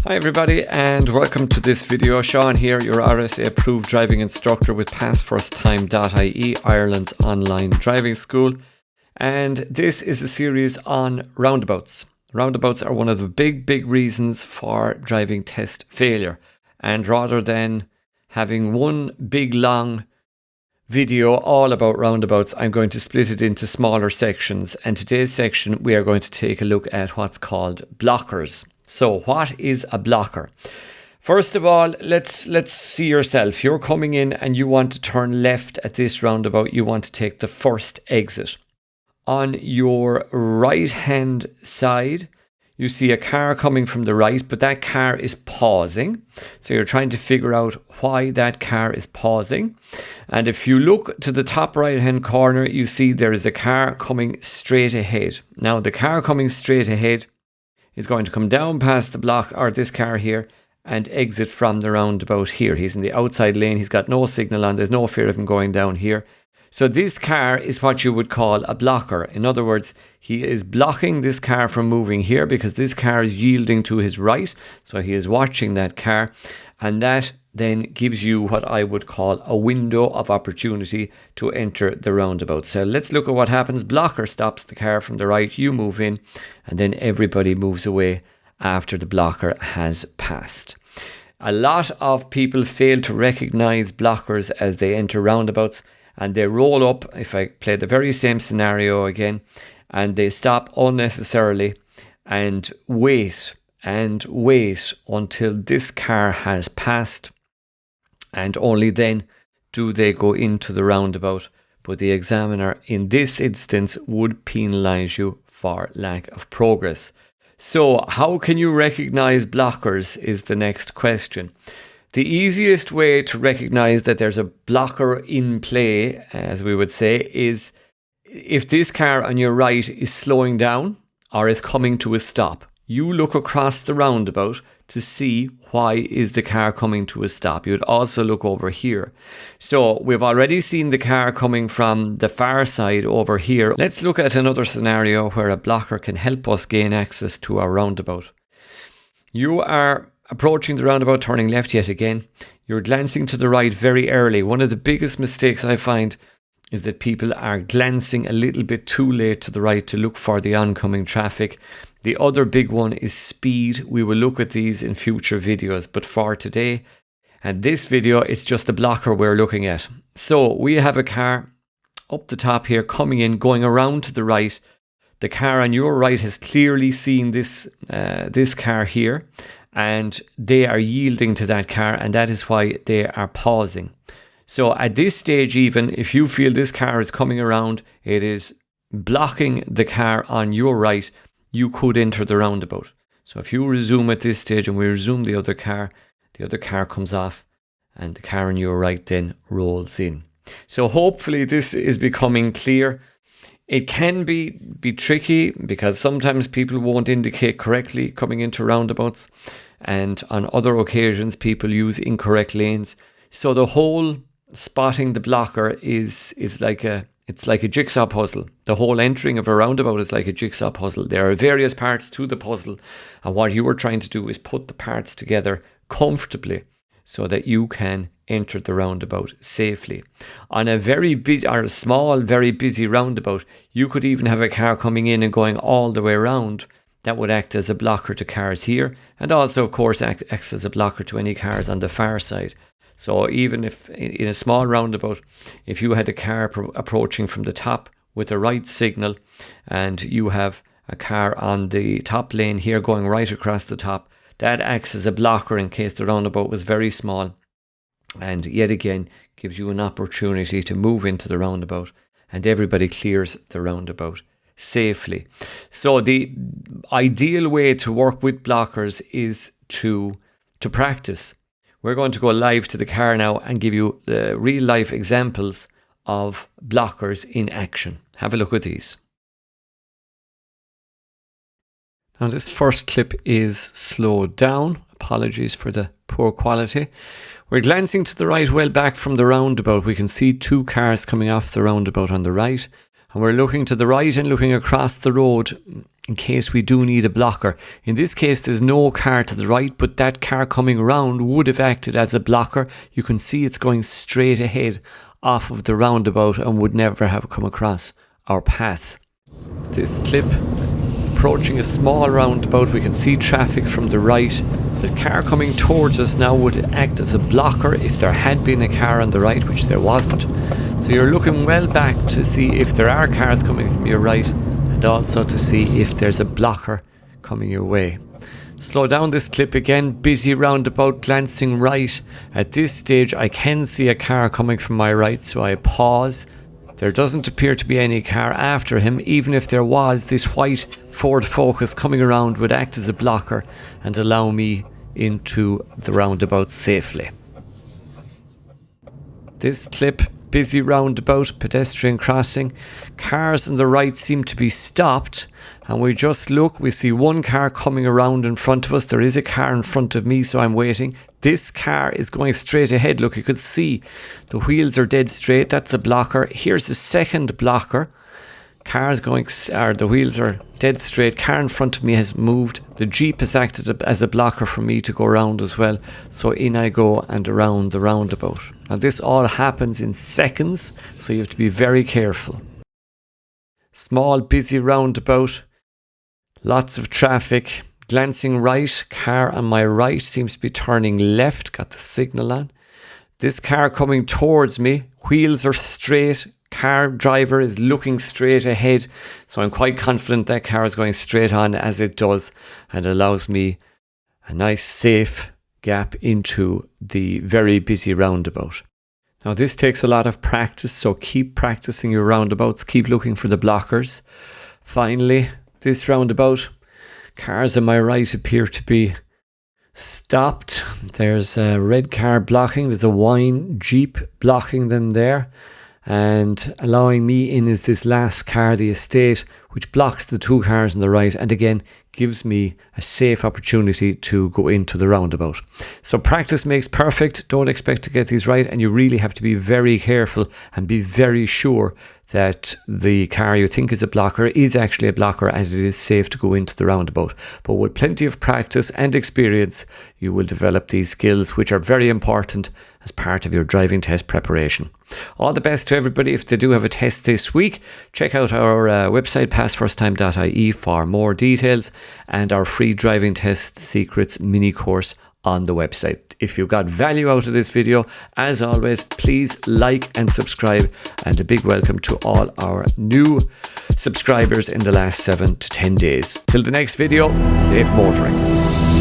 Hi everybody and welcome to this video. Sean here, your RSA approved driving instructor with passfirsttime.ie, Ireland's online driving school. And this is a series on roundabouts. Roundabouts are one of the big reasons for driving test failure. And rather than having one big long video all about roundabouts, I'm going to split it into smaller sections. And today's section we are going to take a look at what's called blockers. So what is a blocker? First of all, let's see yourself. You're coming in and you want to turn left at this roundabout. You want to take the first exit. On your right hand side, you see a car coming from the right, but that car is pausing. So you're trying to figure out why that car is pausing. And if you look to the top right hand corner, you see there is a car coming straight ahead. Now the car coming straight ahead is going to come down past the block, or this car here, and exit from the roundabout here. He's in the outside lane. He's got no signal on. There's no fear of him going down here. So this car is what you would call a blocker. In other words, he is blocking this car from moving here because this car is yielding to his right. So he is watching that car, and that then gives you what I would call a window of opportunity to enter the roundabout. So let's look at what happens. Blocker stops the car from the right, you move in, and then everybody moves away after the blocker has passed. A lot of people fail to recognize blockers as they enter roundabouts, and they roll up. If I play the very same scenario again, and they stop unnecessarily and wait until this car has passed, and only then do they go into the roundabout. But the examiner in this instance would penalise you for lack of progress. So how can you recognise blockers is the next question. The easiest way to recognise that there's a blocker in play, as we would say, is if this car on your right is slowing down or is coming to a stop. You look across the roundabout to see why is the car coming to a stop. You would also look over here. So we've already seen the car coming from the far side over here. Let's look at another scenario where a blocker can help us gain access to our roundabout. You are approaching the roundabout, turning left yet again. You're glancing to the right very early. One of the biggest mistakes I find is that people are glancing a little bit too late to the right to look for the oncoming traffic. The other big one is speed. We will look at these in future videos, but for today and this video, it's just the blocker we're looking at. So we have a car up the top here coming in, going around to the right. The car on your right has clearly seen this car here, and they are yielding to that car, and that is why they are pausing. So at this stage, even if you feel this car is coming around, it is blocking the car on your right, you could enter the roundabout. So if you resume at this stage and we resume the other car comes off and the car on your right then rolls in. So hopefully this is becoming clear. It can be tricky because sometimes people won't indicate correctly coming into roundabouts, and on other occasions people use incorrect lanes. So the whole spotting the blocker is like a jigsaw puzzle. The whole entering of a roundabout is like a jigsaw puzzle. There are various parts to the puzzle, and what you are trying to do is put the parts together comfortably so that you can enter the roundabout safely. On a very busy or a small, very busy roundabout, you could even have a car coming in and going all the way around. That would act as a blocker to cars here, and also, of course, acts as a blocker to any cars on the far side. So even if in a small roundabout, if you had a car approaching from the top with a right signal, and you have a car on the top lane here going right across the top, that acts as a blocker in case the roundabout was very small, and yet again gives you an opportunity to move into the roundabout, and everybody clears the roundabout safely. So the ideal way to work with blockers is to practice. We're going to go live to the car now and give you the real life examples of blockers in action. Have a look at these. Now this first clip is slowed down. Apologies for the poor quality. We're glancing to the right, well back from the roundabout. We can see two cars coming off the roundabout on the right. And we're looking to the right and looking across the road in case we do need a blocker. In this case, there's no car to the right, but that car coming around would have acted as a blocker. You can see it's going straight ahead off of the roundabout and would never have come across our path. This clip, approaching a small roundabout, we can see traffic from the right. The car coming towards us now would act as a blocker if there had been a car on the right, which there wasn't. So you're looking well back to see if there are cars coming from your right, and also to see if there's a blocker coming your way. Slow down this clip again, busy roundabout, glancing right. At this stage I can see a car coming from my right, so I pause. There doesn't appear to be any car after him. Even if there was, this white Ford Focus coming around would act as a blocker and allow me into the roundabout safely. This clip, busy roundabout, pedestrian crossing. Cars on the right seem to be stopped, and we just look, we see one car coming around in front of us. There is a car in front of me, so I'm waiting. This car is going straight ahead. Look, you could see the wheels are dead straight. That's a blocker. Here's the second blocker. The wheels are dead straight. Car in front of me has moved. The Jeep has acted as a blocker for me to go around as well. So in I go and around the roundabout. Now this all happens in seconds, so you have to be very careful. Small, busy roundabout. Lots of traffic. Glancing right, car on my right seems to be turning left. Got the signal on. This car coming towards me. Wheels are straight. Car driver is looking straight ahead, so I'm quite confident that car is going straight on as it does, and allows me a nice safe gap into the very busy roundabout. Now this takes a lot of practice, so keep practicing your roundabouts, keep looking for the blockers. Finally, this roundabout, cars on my right appear to be stopped. There's a red car blocking, there's a wine Jeep blocking them there. And allowing me in is this last car, the Estate, which blocks the two cars on the right, and again gives me a safe opportunity to go into the roundabout. So practice makes perfect. Don't expect to get these right, and you really have to be very careful and be very sure that the car you think is a blocker is actually a blocker, and it is safe to go into the roundabout. But with plenty of practice and experience, you will develop these skills, which are very important as part of your driving test preparation. All the best to everybody. If they do have a test this week, check out our website, passfirsttime.ie, for more details, and our free driving test secrets mini course on the website. If you got value out of this video, as always, please like and subscribe, and a big welcome to all our new subscribers in the last 7 to 10 days. Till the next video, safe motoring.